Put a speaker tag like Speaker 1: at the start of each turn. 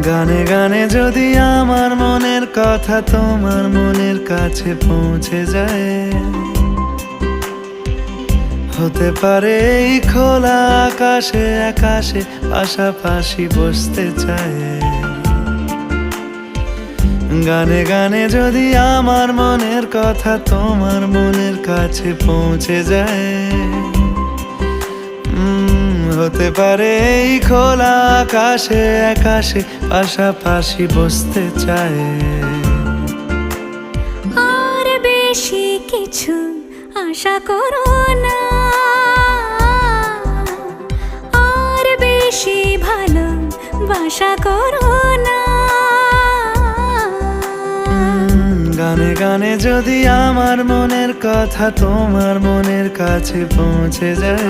Speaker 1: গানে গানে যদি আমার মনের কথা তোমার মনের কাছে পৌঁছে যায়, হতে পারে এই খোলা আকাশে আকাশে পাশাপাশি বসতে চায়। গানে গানে যদি আমার মনের কথা তোমার মনের কাছে পৌঁছে যায়, হতে পারে এই খোলা আকাশে আকাশে পাশাপাশি বসতে চায়।
Speaker 2: আর বেশি কিছু আশা করো না, আর বেশি ভালোবাসা করো না।
Speaker 1: গানে গানে যদি আমার মনের কথা তোমার মনের কাছে পৌঁছে যায়,